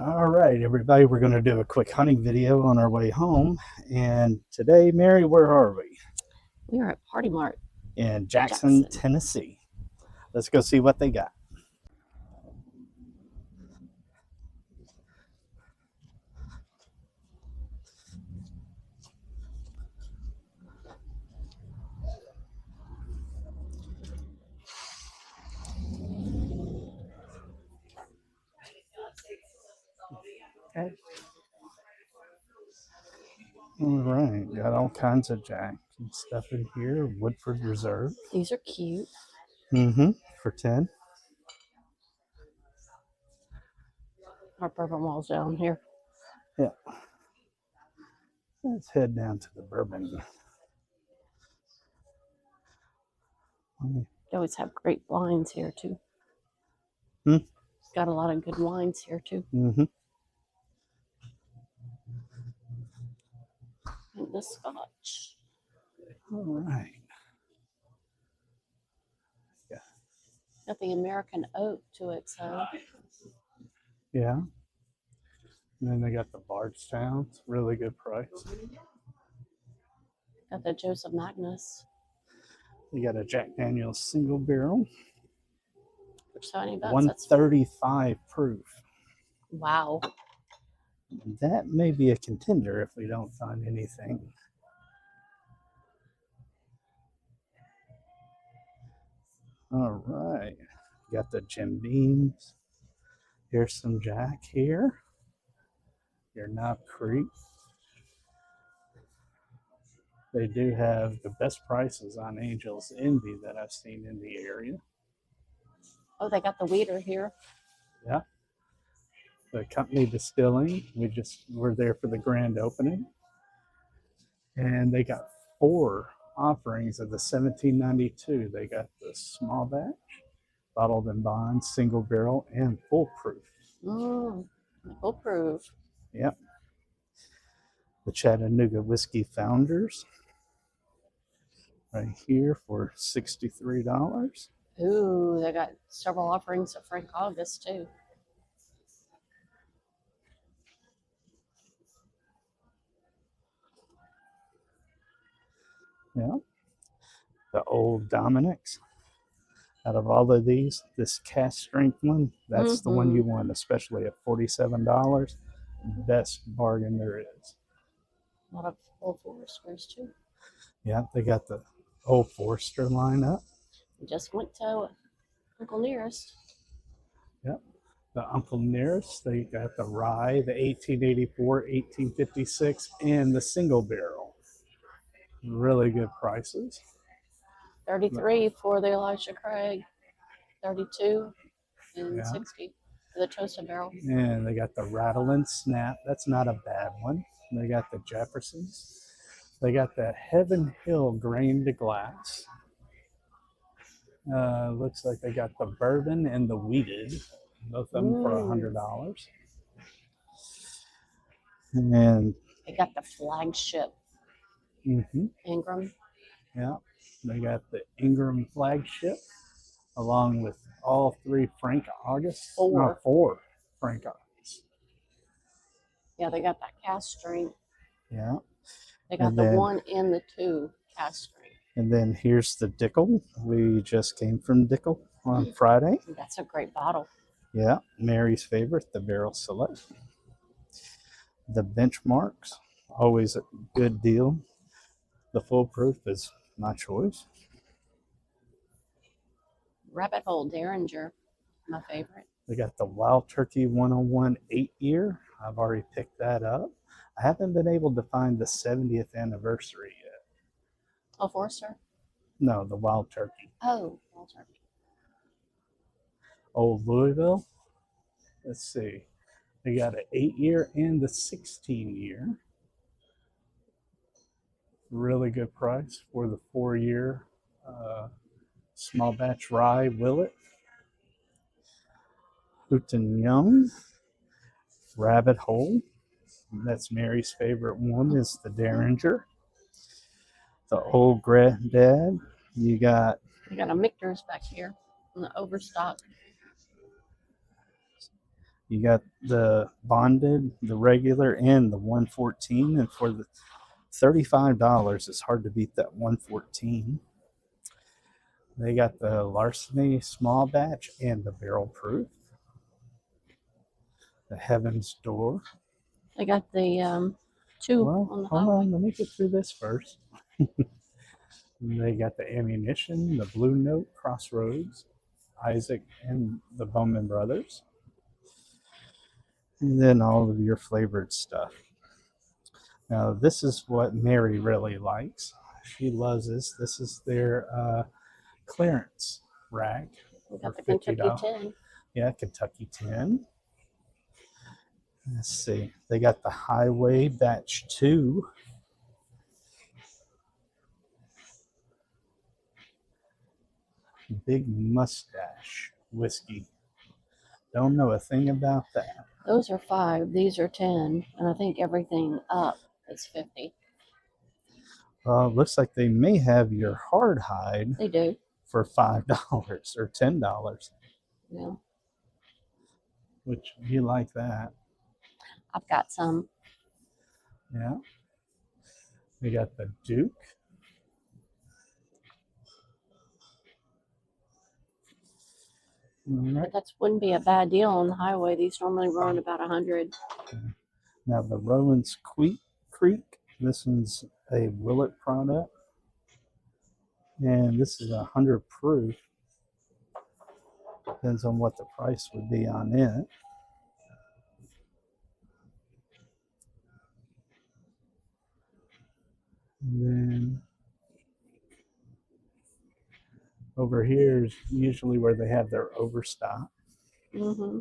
All right, everybody, we're going to do a quick hunting video on our way home. And today, Mary, where are we? We are at Party Mart In Jackson, Tennessee. Let's go see what they got. Okay. All right, got all kinds of jack and stuff in here. Woodford Reserve. These are cute. For 10. Our bourbon walls down here. Yeah. Let's head down to the bourbon. They always have great wines here too. Got a lot of good wines here too. And the Scotch. All right. Yeah. Got the American oak to it, so. Yeah. And then they got the Bardstown. It's really good price. Got the Joseph Magnus. You got a Jack Daniel's single barrel. For $70. 135 proof. Wow. That may be a contender if we don't find anything. All right. Got the Jim Beams. Here's some Jack here. Your Knob Creek. They do have the best prices on Angel's Envy that I've seen in the area. Oh, they got the Weeder here. Yeah. The company distilling. We're there for the grand opening. And they got 4 offerings of the 1792. They got the small batch, bottled and bond, single barrel, and full proof. Full proof. Yep. The Chattanooga Whiskey Founders. Right here for $63. Ooh, they got several offerings of Frank August too. Yeah. The Old Dominic's. Out of all of these, this cast strength one, that's the one you want, especially at $47. Best bargain there is. A lot of Old Foresters too. Yeah, they got the Old Forester lineup. We just went to Uncle Nearest. Yep. The Uncle Nearest, they got the rye, the 1884, 1856, and the single barrel. Really good prices. 33 for the Elisha Craig, 32 and 60 for the toasted barrel. And they got the Rattle and Snap. That's not a bad one. They got the Jeffersons. They got the Heaven Hill grain to glass. Looks like they got the Bourbon and the Wheated. Both of them for $100. And they got the Flagship Ingram. Yeah, they got the Ingram Flagship along with all 3 Frank August. 4 Frank August. Yeah, they got that cast strength. Yeah. They got the 1 and the 2 cast strength. And then here's the Dickel. We just came from Dickel on Friday. That's a great bottle. Yeah, Mary's favorite, the Barrel Select. The Benchmarks, always a good deal. The full proof is my choice. Rabbit Hole Derringer, my favorite. They got the Wild Turkey 101 8-year. I've already picked that up. I haven't been able to find the 70th anniversary yet. Oh, Forster? No, the Wild Turkey. Oh, Wild Turkey. Old Louisville. Let's see. They got an 8-year and the 16-year. Really good price for the 4-year small batch rye Willet. Houghton Young. Rabbit Hole. That's Mary's favorite one is the Derringer. The Old Granddad. You got a Michter's back here in the Overstock. You got the bonded, the regular, and the 114. And for the $35, it's hard to beat that 114. They got the Larceny small batch and the barrel proof. The Heaven's Door. I got the two Well, on the hold highway. on, let me get through this first. They got the Ammunition, the Blue Note, Crossroads, Isaac, and the Bowman Brothers. And then all of your flavored stuff. Now, this is what Mary really likes. She loves this. This is their clearance rack. We got the for Kentucky $50. 10. Yeah, Kentucky 10. Let's see. They got the Highway Batch 2. Big Mustache whiskey. Don't know a thing about that. Those are 5. These are 10. And I think everything up is 50. Looks like they may have your hard hide They do. for $5 or $10. Yeah. Which you like that. I've got some. Yeah. We got the Duke. All right. But that wouldn't be a bad deal on the highway. These normally run about 100. Now the Rowan's Creek. This one's a Willet product. And this is 100 proof. Depends on what the price would be on it. And then over here is usually where they have their overstock. Mm-hmm.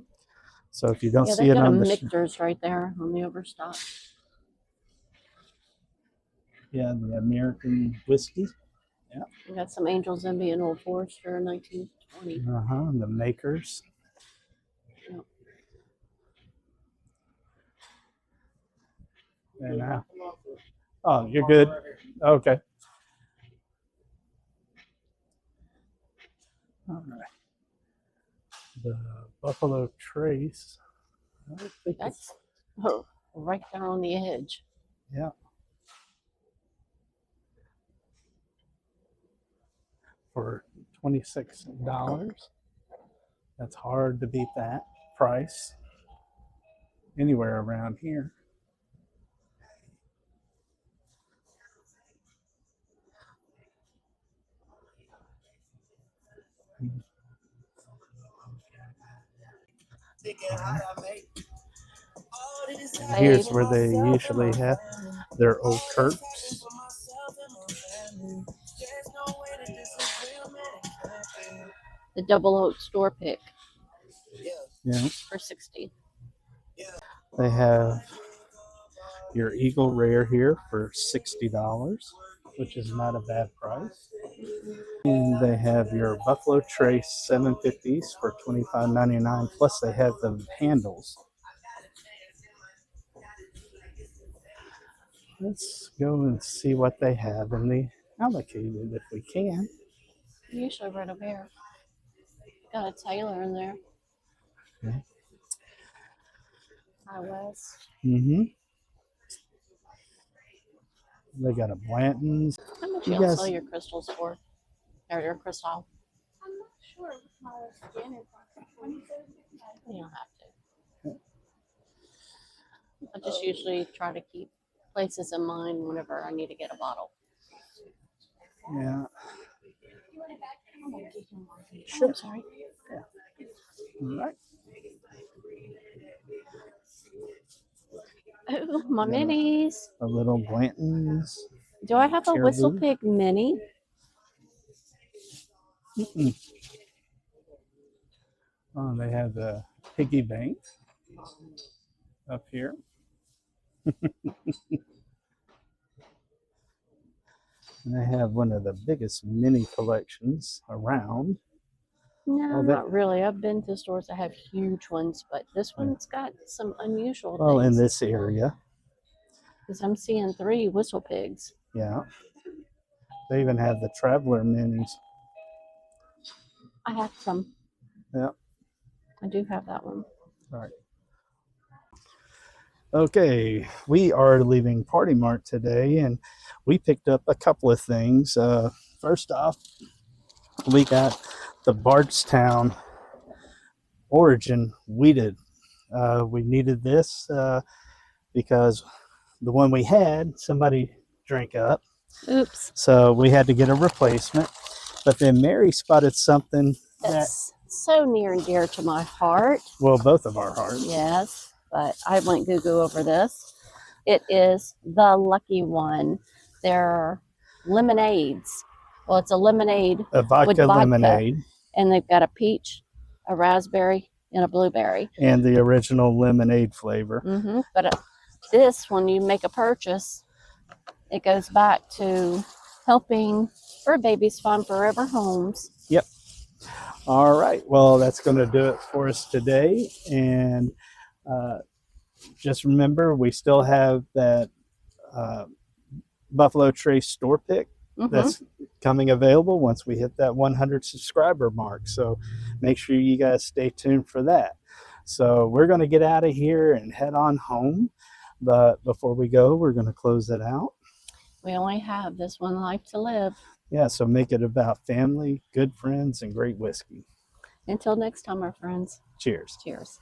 So if you don't Yeah, see they've it got a on the Michter's right there on the overstock. yeah, the American whiskey. Yeah. We got some Angel's Envy and Old Forester 1920. And the makers. Yep. And oh, you're good. Okay. All right. The Buffalo Trace. I don't think That's right there on the edge. yeah. For $26. That's hard to beat that price anywhere around here. And here's where they usually have their Old Kirks. The Double Oak Store Pick Yeah. for 60. They have your Eagle Rare here for $60, which is not a bad price. And they have your Buffalo Trace 750s for $25.99. Plus they have the handles. Let's go and see what they have in the allocated if we can. Usually right over here. Got a Taylor in there. Okay. High West. Mm-hmm. They got a Blanton's. How much You y'all guys- sell your crystals for? Or your crystal? I'm not sure. My scanner costs 27. You don't have to. I just usually try to keep places in mind whenever I need to get a bottle. Yeah. Sure. I'm sorry. All right. Oh, my Yeah. minis. A little Blanton's. Do I have a Caribou. Whistle Pig mini? Mm-mm. Oh, they have the piggy bank up here. And they have one of the biggest mini collections around. No, Oh, that- not really. I've been to stores that have huge ones, but this one's got some unusual Well, in things. this area, Because I'm seeing 3 Whistle Pigs. yeah. They even have the Traveler minis. I have some. Yeah. I do have that one. All right. Okay, we are leaving Party Mart today, and we picked up a couple of things. First off, we got the Bardstown Origin Weeded. We needed this because the one we had, somebody drank up. Oops. So we had to get a replacement. But then Mary spotted something That's so near and dear to my heart. well, both of our hearts. Yes, but I went goo-goo over this. It is the Lucky One. They're lemonades. Well, it's a lemonade A vodka with vodka, lemonade. and they've got a peach, a raspberry, and a blueberry. And the original lemonade flavor. But this, when you make a purchase, it goes back to helping Fur Babies find forever homes. Yep. All right. Well, that's going to do it for us today. And just remember, we still have that Buffalo Trace store pick that's coming available once we hit that 100 subscriber mark. So make sure you guys stay tuned for that. So we're going to get out of here and head on home. But before we go, we're going to close it out. We only have this one life to live. Yeah, so make it about family, good friends, and great whiskey. Until next time, our friends. Cheers. Cheers.